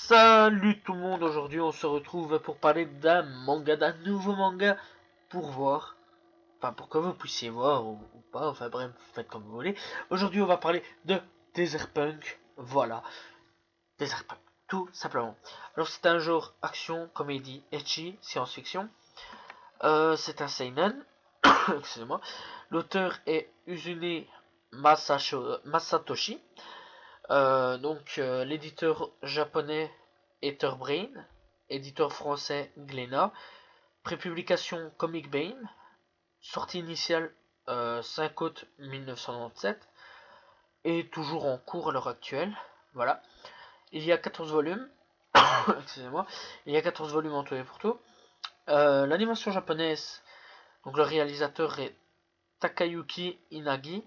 Salut tout le monde, aujourd'hui on se retrouve pour parler d'un manga, d'un nouveau manga, pour voir, enfin pour que vous puissiez voir ou pas, enfin bref, vous faites comme vous voulez. Aujourd'hui on va parler de Desert Punk, voilà, Desert Punk, tout simplement. Alors c'est un genre action, comédie, ecchi, science-fiction, c'est un seinen, excusez-moi, l'auteur est Uzune Masatoshi. L'éditeur japonais Etherbrain, éditeur français Glénat, prépublication Comic Bane, sortie initiale 5 août 1997 et toujours en cours à l'heure actuelle. Voilà. Il y a 14 volumes. Excusez-moi. Il y a 14 volumes en tout et pour tout. L'animation japonaise, donc le réalisateur est Takayuki Inagaki,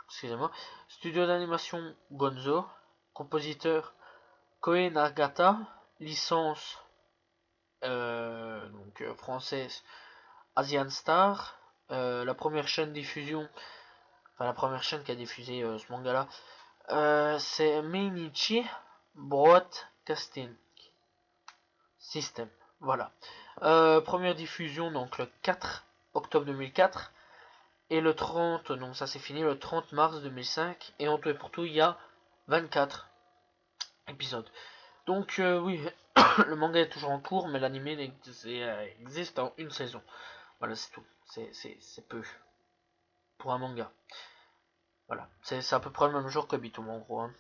excusez-moi. Studio d'animation Gonzo, compositeur Koei Nagata, licence française Asian Star, la première chaîne diffusion, enfin la première chaîne qui a diffusé ce manga là, c'est Meinichi Broadcasting System, voilà. Première diffusion donc le 4 octobre 2004 et le 30, donc ça c'est fini, le 30 mars 2005 et en tout et pour tout il y a 24 épisodes. Donc oui, le manga est toujours en cours, mais l'anime existe en une saison. Voilà, c'est tout. C'est peu pour un manga. Voilà, c'est à peu près le même jour que Bitoum en gros. Hein.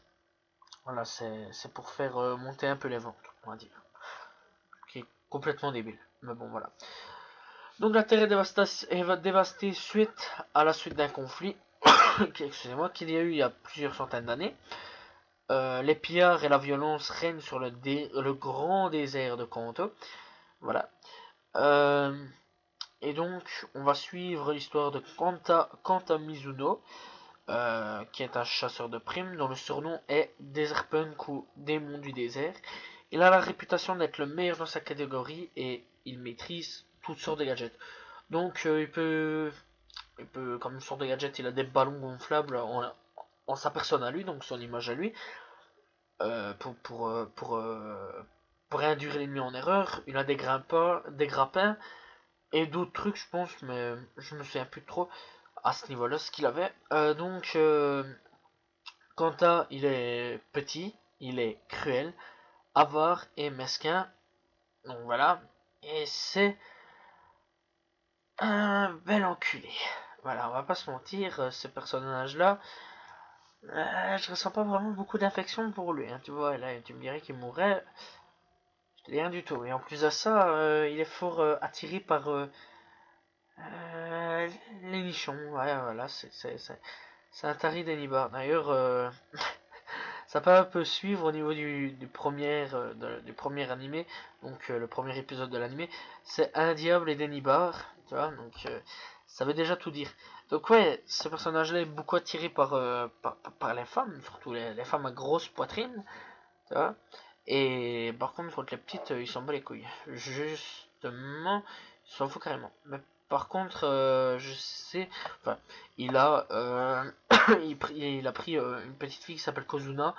Voilà, c'est pour faire monter un peu les ventes, on va dire. Qui est complètement débile. Mais bon, voilà. Donc la Terre est dévastée à la suite d'un conflit, excusez-moi, qu'il y a eu il y a plusieurs centaines d'années. Les pillards et la violence règnent sur le grand désert de Kanto. Voilà. Et donc, on va suivre l'histoire de Kanta Mizuno, qui est un chasseur de primes, dont le surnom est Desert Punk ou Démon du désert. Il a la réputation d'être le meilleur dans sa catégorie et il maîtrise toutes sortes de gadgets. Donc, comme une sorte de gadget, il a des ballons gonflables en sa personne à lui, donc son image à lui, pour induire l'ennemi en erreur. Il a des grappins et d'autres trucs, je pense, mais je me souviens plus trop à ce niveau-là ce qu'il avait. Kanta, il est petit, il est cruel, avare et mesquin. Donc voilà. Et c'est un bel enculé. Voilà, on va pas se mentir, ce personnage-là, je ressens pas vraiment beaucoup d'affection pour lui. Hein, tu vois, là, tu me dirais qu'il mourrait. Je te dis rien du tout. Et en plus de ça, il est fort attiré par les nichons. Ouais, voilà, c'est un tari d'Anibar. D'ailleurs, ça peut un peu suivre au niveau du premier animé, donc le premier épisode de l'animé, c'est un diable et Denibar, tu vois, donc ça veut déjà tout dire. Donc ouais, ce personnage-là est beaucoup attiré par les femmes, surtout les femmes à grosse poitrine, tu vois, et par contre les petites, ils s'en bat les couilles. Justement, ils s'en foutent carrément. Mais par contre, je sais, enfin, il a, il a pris une petite fille qui s'appelle Kozuna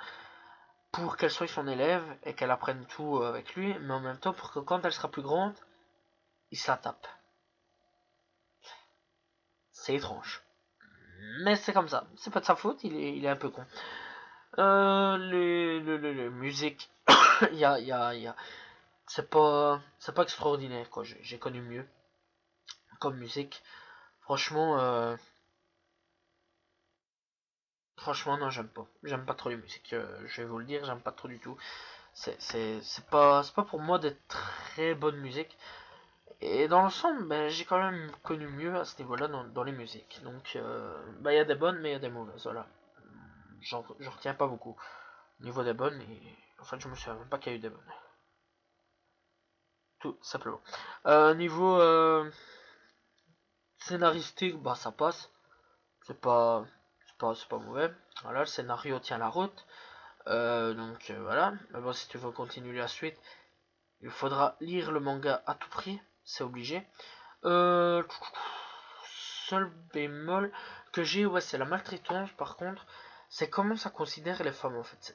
pour qu'elle soit son élève et qu'elle apprenne tout avec lui, mais en même temps pour que quand elle sera plus grande, il se la tape. C'est étrange. Mais c'est comme ça. C'est pas de sa faute, il est un peu con. Les musiques, c'est pas extraordinaire quoi. J'ai connu mieux comme musique. Franchement, franchement non j'aime pas. J'aime pas trop les musiques. Je vais vous le dire, j'aime pas trop du tout. C'est pas pour moi d'être très bonne musique. Et dans l'ensemble, ben, j'ai quand même connu mieux à ce niveau-là dans les musiques. Donc, ben, il y a des bonnes, mais il y a des mauvaises. Voilà. J'en retiens pas beaucoup. Au niveau des bonnes, en fait, je me souviens même pas qu'il y a eu des bonnes. Tout simplement. Niveau scénaristique, bah ça passe. C'est pas mauvais. Voilà, le scénario tient la route. Voilà. Mais bon, si tu veux continuer la suite, il faudra lire le manga à tout prix. C'est obligé. Euh, Seul bémol que j'ai, ouais, c'est la maltraitance. Par contre, c'est comment ça considère les femmes en fait.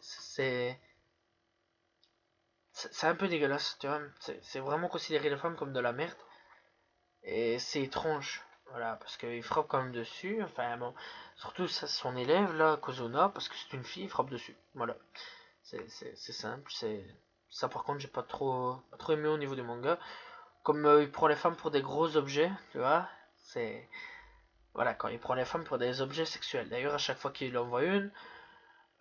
c'est un peu dégueulasse, tu vois. C'est vraiment considérer les femmes comme de la merde. Et c'est étrange. Voilà, parce qu'il frappe quand même dessus. Enfin bon, surtout ça, son élève là, Kozuna, parce que c'est une fille, il frappe dessus. Voilà, c'est simple. C'est ça par contre, j'ai pas trop aimé au niveau du manga. Comme il prend les femmes pour des gros objets, tu vois. C'est voilà, quand il prend les femmes pour des objets sexuels. D'ailleurs, à chaque fois qu'il en voit une,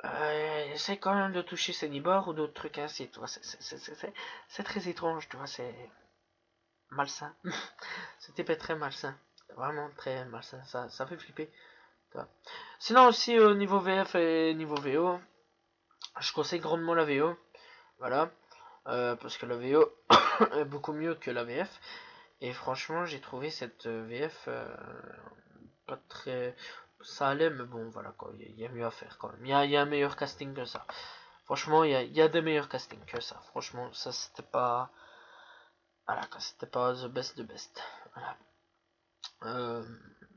il essaie quand même de toucher ses nibards ou d'autres trucs ainsi, tu vois. C'est très étrange, tu vois. C'est malsain. Ce type est très malsain. Vraiment très malsain. Ça fait flipper. Sinon aussi au niveau VF et niveau VO, je conseille grandement la VO. Voilà. Parce que la VO est beaucoup mieux que la VF. Et franchement, j'ai trouvé cette VF pas très... Ça allait, mais bon, voilà quoi. Il y a mieux à faire quand même. Il y a un meilleur casting que ça. Franchement, il y a des meilleurs castings que ça. Franchement, ça c'était pas... Voilà, c'était pas the best de best. Voilà.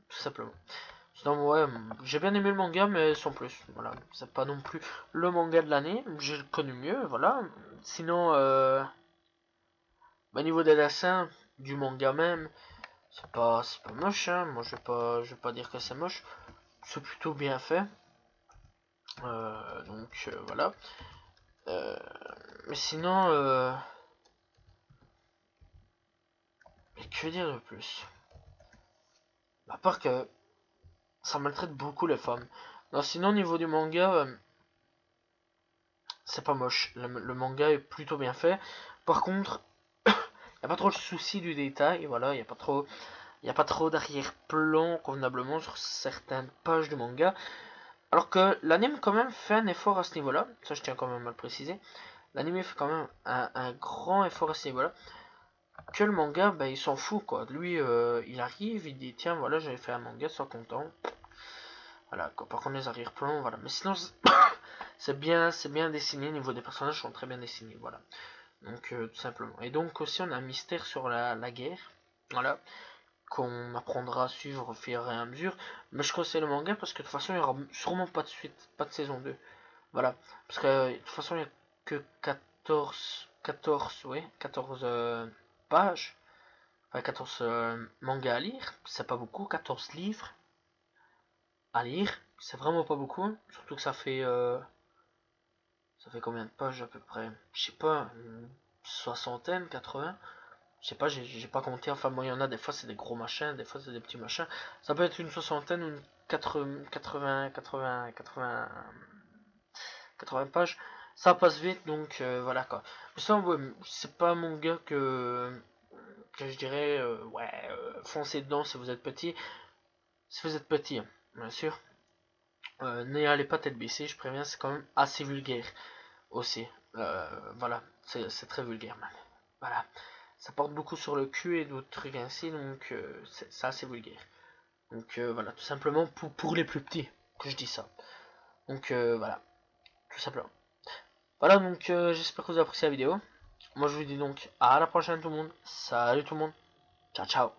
Tout simplement. Sinon, ouais, j'ai bien aimé le manga, mais sans plus. Voilà, c'est pas non plus le manga de l'année. J'ai connu mieux, voilà. Sinon, au niveau des dessins, du manga même, c'est pas moche, hein. Moi, je vais pas dire que c'est moche. C'est plutôt bien fait. Voilà. Euh, mais sinon, mais que dire de plus? À part que ça maltraite beaucoup les femmes. Non, sinon, au niveau du manga, c'est pas moche. Le manga est plutôt bien fait. Par contre, il n'y a pas trop le souci du détail. Voilà, il y a pas trop d'arrière-plan convenablement sur certaines pages du manga. Alors que l'anime quand même fait un effort à ce niveau-là. Ça, je tiens quand même à le préciser. L'anime fait quand même un grand effort à ce niveau-là. Que le manga, bah, il s'en fout quoi. Lui, il arrive, il dit tiens, voilà, j'avais fait un manga, sois content. Voilà, quoi. Par contre, les arrière-plans, voilà. Mais sinon, c'est bien dessiné. Au niveau des personnages, sont très bien dessinés. Voilà. Donc, tout simplement. Et donc, aussi, on a un mystère sur la guerre. Voilà. Qu'on apprendra à suivre au fur et à mesure. Mais je conseille le manga parce que de toute façon, il n'y aura sûrement pas de suite, pas de saison 2. Voilà. Parce que de toute façon, il n'y a que 14 ouais, 14 pages. Enfin, 14 mangas à lire. C'est pas beaucoup. 14 livres à lire. C'est vraiment pas beaucoup. Surtout que ça fait combien de pages à peu près? Je sais pas, une soixantaine, 80. Je sais pas, j'ai pas compté. Enfin, bon, il y en a des fois, c'est des gros machins, des fois, c'est des petits machins. Ça peut être une soixantaine ou une 80 pages. Ça passe vite, donc voilà quoi. Mais ça, ouais, c'est pas mon gars que je dirais, ouais, foncez dedans si vous êtes petit. Si vous êtes petit, hein, bien sûr. N'y allez pas tête baissée, je préviens, c'est quand même assez vulgaire aussi. Voilà, c'est très vulgaire même. Voilà, ça porte beaucoup sur le cul et d'autres trucs ainsi, donc c'est assez vulgaire. Donc voilà, tout simplement pour les plus petits que je dis ça. Donc voilà, tout simplement. Voilà, donc j'espère que vous avez apprécié la vidéo. Moi je vous dis donc à la prochaine tout le monde. Salut tout le monde. Ciao ciao.